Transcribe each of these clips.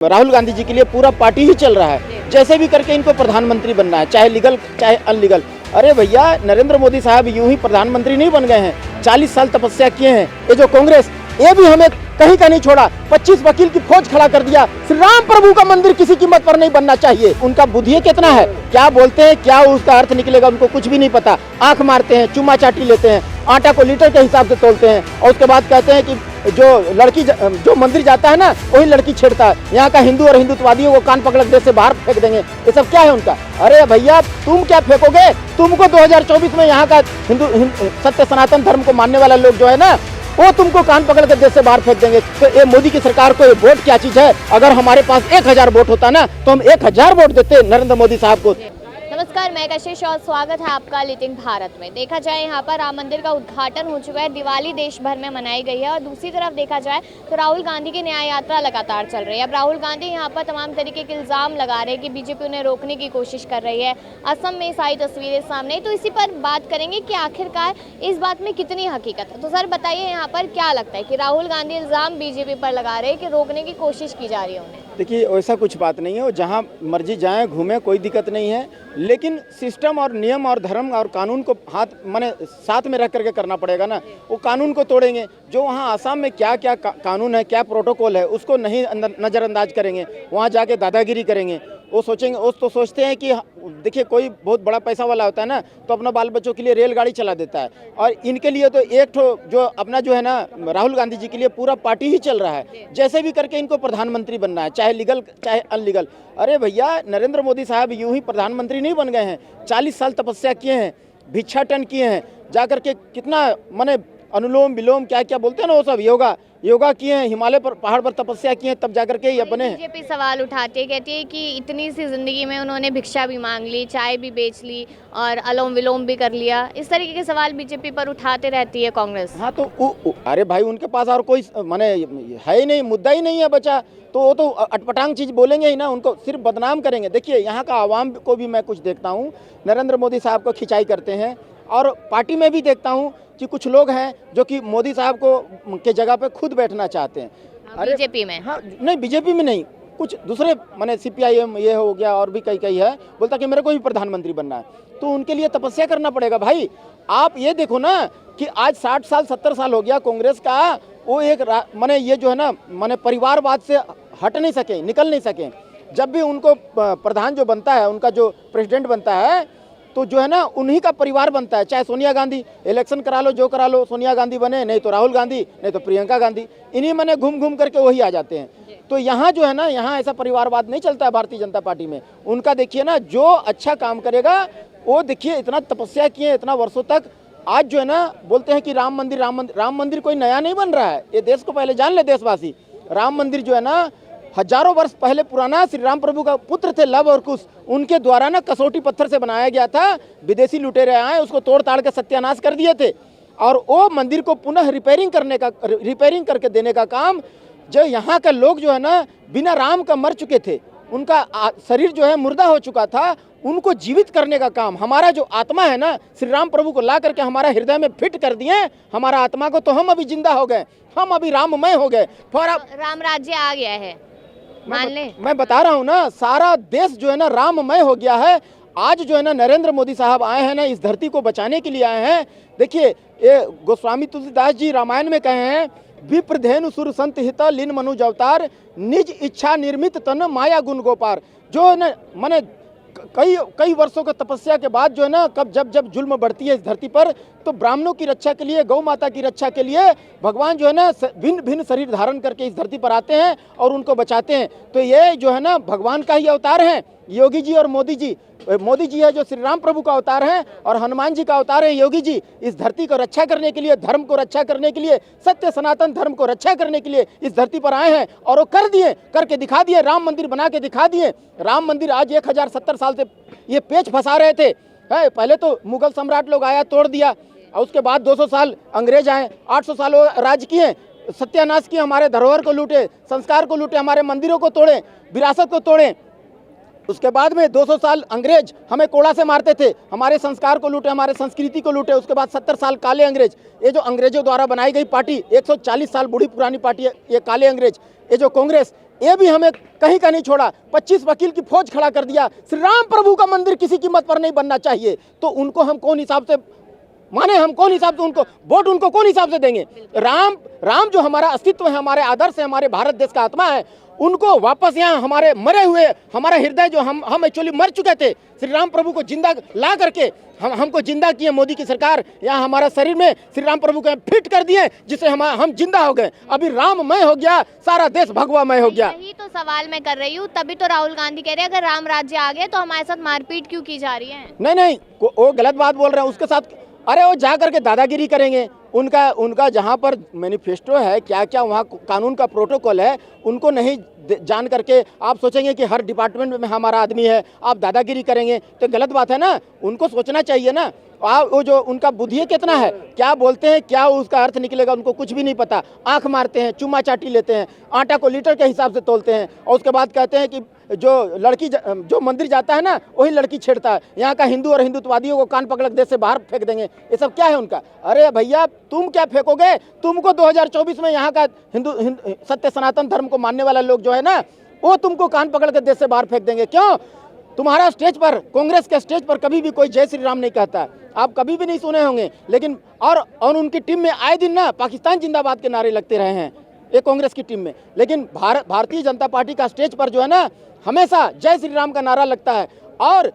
राहुल गांधी जी के लिए पूरा पार्टी ही चल रहा है, जैसे भी करके इनको प्रधानमंत्री बनना है, चाहे लीगल चाहे अनलीगल। अरे भैया, नरेंद्र मोदी साहब यूं ही प्रधानमंत्री नहीं बन गए हैं, 40 साल तपस्या किए हैं। ये जो कांग्रेस, ये भी हमें कहीं का नहीं छोड़ा, 25 वकील की फौज खड़ा कर दिया। श्री राम प्रभु का मंदिर किसी कीमत पर नहीं बनना चाहिए। उनका बुद्धि कितना है, क्या बोलते हैं, क्या उसका अर्थ निकलेगा उनको कुछ भी नहीं पता। आंख मारते हैं, चुम्मा चाटी लेते हैं, आटा को लीटर के हिसाब से तोलते हैं, और उसके बाद कहते हैं कि जो मंदिर जाता है ना, वही लड़की छेड़ता है। यहाँ का हिंदू और हिंदुत्ववादियों को कान पकड़ देश से बाहर फेंक देंगे। ये सब क्या है उनका? अरे भैया, तुम क्या फेंकोगे? तुमको 2024 में यहाँ का सत्य सनातन धर्म को मानने वाला लोग जो है ना, वो तुमको कान पकड़ कर देश से बाहर फेंक देंगे। तो ये मोदी की सरकार को ये वोट क्या चीज है? अगर हमारे पास 1000 वोट होता ना, तो हम 1000 वोट देते नरेंद्र मोदी साहब को। नमस्कार, मैं कशिश और स्वागत है आपका लिटिंग भारत में। देखा जाए यहाँ पर राम मंदिर का उद्घाटन हो चुका है, दिवाली देश भर में मनाई गई है, और दूसरी तरफ देखा जाए तो राहुल गांधी की न्याय यात्रा लगातार चल रही है। अब राहुल गांधी यहाँ पर तमाम तरीके के इल्ज़ाम लगा रहे हैं कि बीजेपी उन्हें रोकने की कोशिश कर रही है। असम में सारी तस्वीरें सामने, तो इसी पर बात करेंगे कि आखिरकार इस बात में कितनी हकीकत है। तो सर बताइए, यहाँ पर क्या लगता है कि राहुल गांधी इल्ज़ाम बीजेपी पर लगा रहे हैं कि रोकने की कोशिश की जा रही है उन्हें? देखिए, ऐसा कुछ बात नहीं है, वो जहाँ मर्जी जाएं घूमें, कोई दिक्कत नहीं है, लेकिन सिस्टम और नियम और धर्म और कानून को माने साथ में रख करके करना पड़ेगा ना। वो कानून को तोड़ेंगे, जो वहाँ आसाम में क्या क्या कानून है, क्या प्रोटोकॉल है, उसको नहीं नज़रअंदाज करेंगे, वहाँ जाके दादागिरी करेंगे। वो सोचेंगे, वो तो सोचते हैं कि देखिए, कोई बहुत बड़ा पैसा वाला होता है ना, तो अपना बाल बच्चों के लिए रेलगाड़ी चला देता है, और इनके लिए तो एक जो अपना जो है ना, राहुल गांधी जी के लिए पूरा पार्टी ही चल रहा है, जैसे भी करके इनको प्रधानमंत्री बनना है, चाहे लीगल चाहे अनलीगल। अरे भैया, नरेंद्र मोदी साहब यूं ही प्रधानमंत्री नहीं बन गए हैं, 40 साल तपस्या किए हैं, भिक्षाटन किए हैं, जा करके कितना माने अनुलोम विलोम क्या क्या बोलते हैं ना, वो सब योगा किए हैं, हिमालय पर पहाड़ पर तपस्या किए हैं, तब जाकर के ये बने हैं। बीजेपी सवाल उठाती है, कहती है कि इतनी सी जिंदगी में उन्होंने भिक्षा भी मांग ली, चाय भी बेच ली और अनुलोम विलोम भी कर लिया। इस तरीके के सवाल बीजेपी पर उठाते रहती है कांग्रेस। हाँ, तो अरे भाई, उनके पास और कोई माने है ही नहीं, मुद्दा ही नहीं है बचा, तो वो तो अटपटांग चीज बोलेंगे ही ना, उनको सिर्फ बदनाम करेंगे। देखिए, यहाँ का आवाम को भी मैं कुछ देखता हूँ, नरेंद्र मोदी साहब को खिंचाई करते हैं, और पार्टी में भी देखता हूँ कि कुछ लोग हैं जो कि मोदी साहब को के जगह पे खुद बैठना चाहते हैं। अरे बीजेपी में? हाँ, नहीं, बीजेपी में नहीं, कुछ दूसरे माने CPIM ये हो गया, और भी कई है, बोलता कि मेरे को भी प्रधानमंत्री बनना है। तो उनके लिए तपस्या करना पड़ेगा भाई। आप ये देखो ना कि आज 60 साल 70 साल हो गया कांग्रेस का, वो एक माने ये जो है ना, माने परिवारवाद से हट नहीं सके, निकल नहीं सके। जब भी उनको प्रधान जो बनता है, उनका जो प्रेसिडेंट बनता है, तो जो है ना, उन्हीं का परिवार बनता है। चाहे सोनिया गांधी, इलेक्शन करा लो, जो करा लो, सोनिया गांधी बने, नहीं तो राहुल गांधी, नहीं तो प्रियंका गांधी, इन्हीं मने घूम घूम करके वही आ जाते हैं। तो यहाँ जो है ना, यहाँ ऐसा परिवारवाद नहीं चलता है भारतीय जनता पार्टी में। उनका देखिए ना, जो अच्छा काम करेगा वो देखिए, इतना तपस्या किए इतना वर्षों तक, आज जो है ना, बोलते हैं कि राम मंदिर कोई नया नहीं बन रहा है। ये देश को पहले जान ले देशवासी, राम मंदिर जो है ना, हजारों वर्ष पहले पुराना, श्री राम प्रभु का पुत्र थे लव और कुश, उनके द्वारा ना कसौटी पत्थर से बनाया गया था। विदेशी लुटेरे आए, उसको तोड़ ताड़ के सत्यानाश कर दिए थे, और वो मंदिर को पुनः रिपेयरिंग करके देने का काम, जो यहाँ का लोग जो है ना, बिना राम का मर चुके थे, उनका शरीर जो है मुर्दा हो चुका था, उनको जीवित करने का काम, हमारा जो आत्मा है ना, श्री राम प्रभु को ला करके हमारा हृदय में फिट कर दिए हमारा आत्मा को, तो हम अभी जिंदा हो गए, हम अभी राममय हो गए। राम राज्य आ गया है, मान ले। मैं बता रहा हूँ ना, सारा देश जो है ना राममय हो गया है। आज जो है ना, नरेंद्र मोदी साहब आए हैं ना, इस धरती को बचाने के लिए आए हैं। देखिए, ये गोस्वामी तुलसीदास जी रामायण में कहे हैं, विप्र धेनु सुर संत हित लीन मनुज अवतार, निज इच्छा निर्मित तन माया गुण गोपार। जो है ना, माने कई वर्षों का तपस्या के बाद जो है ना, जब जुल्म बढ़ती है इस धरती पर, तो ब्राह्मणों की रक्षा के लिए, गौ माता की रक्षा के लिए भगवान जो है ना, भिन्न भिन्न शरीर धारण करके इस धरती पर आते हैं और उनको बचाते हैं। तो ये जो है ना, भगवान का ही अवतार है योगी जी और मोदी जी। मोदी जी है जो श्री राम प्रभु का अवतार है, और हनुमान जी का अवतार है योगी जी। इस धरती को रक्षा करने के लिए, धर्म को रक्षा करने के लिए, सत्य सनातन धर्म को रक्षा करने के लिए इस धरती पर आए हैं, और वो करके दिखा दिए, राम मंदिर बना के दिखा दिए। राम मंदिर आज 1070 साल से ये पेच फंसा रहे थे। पहले तो मुगल सम्राट लोग आया, तोड़ दिया, और उसके बाद 200 साल अंग्रेज आए, 800 साल राज किए, सत्यानाश किए, हमारे धरोहर को लूटे, संस्कार को लूटे, हमारे मंदिरों को तोड़े, विरासत को तोड़े। उसके बाद में 200 साल अंग्रेज हमें कोड़ा से मारते थे, हमारे संस्कार को लूटे, हमारे संस्कृति को लूटे। उसके बाद 70 साल काले अंग्रेज, ये जो अंग्रेजों द्वारा बनाई गई पार्टी, 140 साल बूढ़ी पुरानी पार्टी है ये काले अंग्रेज। ये जो कांग्रेस, ये भी हमें कहीं का नहीं छोड़ा, 25 वकील की फौज खड़ा कर दिया। श्री राम प्रभु का मंदिर किसी कीमत पर नहीं बनना चाहिए, तो उनको हम कौन हिसाब से माने, हम कौन हिसाब से उनको वोट, उनको कौन हिसाब से देंगे? राम जो हमारा अस्तित्व है, हमारे आदर्श है, हमारे भारत देश का आत्मा है, उनको वापस यहाँ हमारे मरे हुए, हमारा हृदय जो हम एक्चुअली मर चुके थे, श्री राम प्रभु को जिंदा ला करके हमको जिंदा किए मोदी की सरकार। यहाँ हमारा शरीर में श्री राम प्रभु को फिट कर दिए, जिससे हम जिंदा हो गए। अभी राममय हो गया, सारा देश भगवामय हो गया। यही तो सवाल मैं कर रही हूँ, तभी तो राहुल गांधी कह रहे हैं अगर राम राज्य आ गया तो हमारे साथ मारपीट क्यों की जा रही है? नहीं, वो गलत बात बोल रहे हैं उसके साथ। अरे वो जा करके दादागिरी करेंगे, उनका जहाँ पर मैनिफेस्टो है, क्या क्या वहाँ कानून का प्रोटोकॉल है, उनको नहीं जान करके आप सोचेंगे कि हर डिपार्टमेंट में हमारा आदमी है, आप दादागिरी करेंगे तो गलत बात है ना। उनको सोचना चाहिए ना, वो जो उनका बुद्धि कितना है, क्या बोलते हैं, क्या उसका अर्थ निकलेगा, उनको कुछ भी नहीं पता। आंख मारते हैं, चुम्मा चाटी लेते हैं, आटा को लीटर के हिसाब से तोलते हैं, और उसके बाद कहते हैं कि जो लड़की जो मंदिर जाता है ना वही लड़की छेड़ता है। यहाँ का हिंदू और हिंदुत्ववादियों को कान पकड़ देश से बाहर फेंक देंगे। ये सब क्या है उनका? अरे भैया तुम क्या फेंकोगे? तुमको 2024 में यहाँ का हिंदू सत्य सनातन धर्म को मानने वाला लोग जो है ना, वो तुमको कान पकड़ के देश से बाहर फेंक देंगे। क्यों? तुम्हारा स्टेज पर, कांग्रेस के स्टेज पर कभी भी कोई जय श्री राम नहीं कहता, आप कभी भी नहीं सुने होंगे। लेकिन और उनकी टीम में आए दिन ना पाकिस्तान जिंदाबाद के नारे लगते रहे हैं, ये कांग्रेस की टीम में। लेकिन भारतीय जनता पार्टी का स्टेज पर जो है ना, हमेशा जय श्री राम का नारा लगता है। और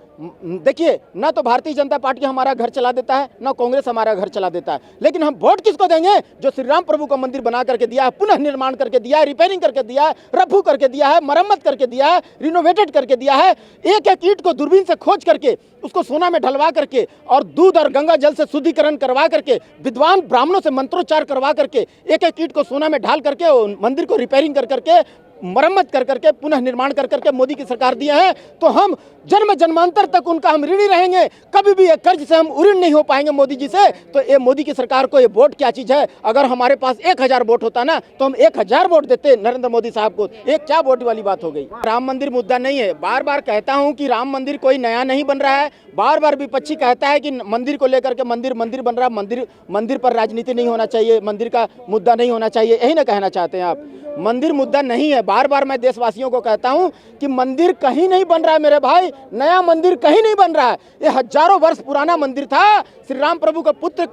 देखिए, ना तो भारतीय जनता पार्टी हमारा घर चला देता है, ना कांग्रेस हमारा घर चला देता है। लेकिन हम वोट किसको देंगे? जो श्री राम प्रभु का मंदिर बना करके दिया है, पुनः निर्माण करके दिया है, रिपेयरिंग करके दिया है, रफू करके दिया है, मरम्मत करके दिया है, रिनोवेटेड करके दिया है। एक एक ईंट को दूरबीन से खोज करके उसको सोना में ढलवा करके और दूध और गंगा जल से शुद्धिकरण करवा करके, विद्वान ब्राह्मणों से मंत्रोच्चार करवा करके, एक एक ईंट को सोना में ढाल करके मंदिर को रिपेयरिंग कर करके, मरम्मत कर करके, पुनः निर्माण कर करके मोदी की सरकार दिया है। तो हम जन्म जन्मांतर तक उनका हम ऋणी रहेंगे, कभी भी ये कर्ज से हम उऋण नहीं हो पाएंगे मोदी जी से। तो ये मोदी की सरकार को ये वोट क्या चीज है? अगर हमारे पास 1000 वोट होता ना तो हम 1000 वोट देते नरेंद्र मोदी साहब को। एक क्या वोट वाली बात हो गई? राम मंदिर मुद्दा नहीं है। बार बार कहता हूँ कि राम मंदिर कोई नया नहीं बन रहा है। बार बार विपक्षी कहता है कि मंदिर को लेकर के मंदिर बन रहा है, मंदिर पर राजनीति नहीं होना चाहिए, मंदिर का मुद्दा नहीं होना चाहिए, यही ना कहना चाहते हैं आप? मंदिर मुद्दा नहीं है। बार बार मैं देशवासियों को कहता हूं कि मंदिर कहीं नहीं बन रहा है मेरे भाई, नया मंदिर कहीं नहीं बन रहा है। ये हजारों वर्ष पुराना मंदिर था। श्री राम प्रभु का पुत्र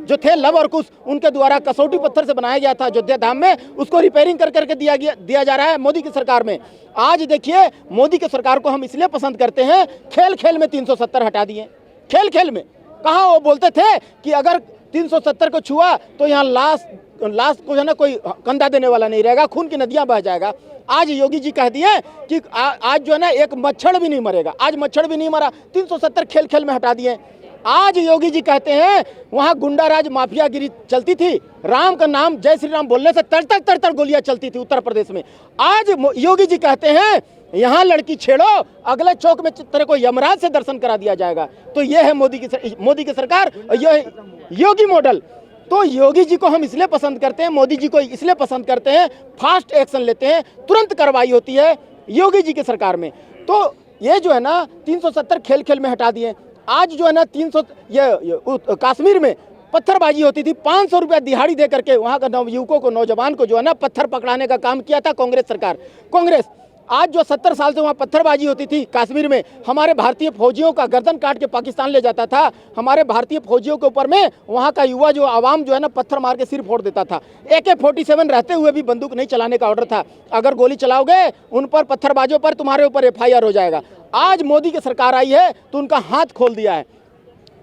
जो थे लव और कुश, उनके द्वारा कसौटी पत्थर से बनाया गया था अयोध्या धाम में, उसको रिपेयरिंग कर करके दिया जा रहा है मोदी की सरकार में। आज देखिए, मोदी की सरकार को हम इसलिए पसंद करते हैं, खेल खेल में 370 हटा दिए। खेल खेल में कहाँ वो बोलते थे कि अगर 370 को छुआ तो यहाँ लाश को है ना कोई कंधा देने वाला नहीं रहेगा, खून की नदियां बह जाएगा। आज योगी जी कह दिए कि आज जो है ना एक मच्छर भी नहीं मरेगा। आज मच्छर भी नहीं मरा, 370 खेल खेल में हटा दिए। आज योगी जी कहते हैं वहां गुंडाराज माफियागिरी चलती थी, राम का नाम जय श्री राम बोलने से तड़ गोलियां चलती थी उत्तर प्रदेश में। आज योगी जी कहते हैं यहाँ लड़की छेड़ो, अगले चौक में तेरे को यमराज से दर्शन करा दिया जाएगा। तो ये है मोदी की सरकार, ये योगी मॉडल। तो योगी जी को हम इसलिए पसंद करते हैं, मोदी जी को इसलिए पसंद करते हैं, फास्ट एक्शन लेते हैं, तुरंत कार्रवाई होती है योगी जी की सरकार में। तो ये जो है ना 370 खेल खेल में हटा दिए। आज जो है ना 300 कश्मीर में पत्थरबाजी होती थी, 500 रुपया दिहाड़ी दे करके वहाँ का नवयुवकों को, नौजवान को जो है ना पत्थर पकड़ाने का काम किया था कांग्रेस सरकार। कांग्रेस आज जो 70 साल से वहाँ पत्थरबाजी होती थी कश्मीर में, हमारे भारतीय फौजियों का गर्दन काट के पाकिस्तान ले जाता था। हमारे भारतीय फौजियों के ऊपर में वहाँ का युवा जो आवाम जो है ना पत्थर मार के सिर फोड़ देता था। AK-47 रहते हुए भी बंदूक नहीं चलाने का ऑर्डर था। अगर गोली चलाओगे उन पर, पत्थरबाजों पर, तुम्हारे ऊपर FIR हो जाएगा। आज मोदी की सरकार आई है तो उनका हाथ खोल दिया है।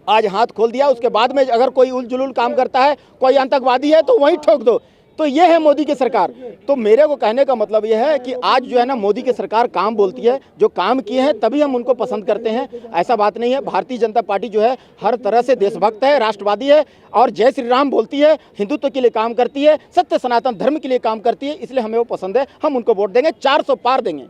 आज हाथ खोल दिया, उसके बाद में अगर कोई उलझुल काम करता है, कोई आतंकवादी है तो वहीं ठोक दो। तो ये है मोदी की सरकार। तो मेरे को कहने का मतलब ये है कि आज जो है ना मोदी की सरकार काम बोलती है, जो काम किए हैं तभी हम उनको पसंद करते हैं, ऐसा बात नहीं है। भारतीय जनता पार्टी जो है हर तरह से देशभक्त है, राष्ट्रवादी है और जय श्री राम बोलती है, हिंदुत्व के लिए काम करती है, सत्य सनातन धर्म के लिए काम करती है, इसलिए हमें वो पसंद है। हम उनको वोट देंगे, 400 पार देंगे।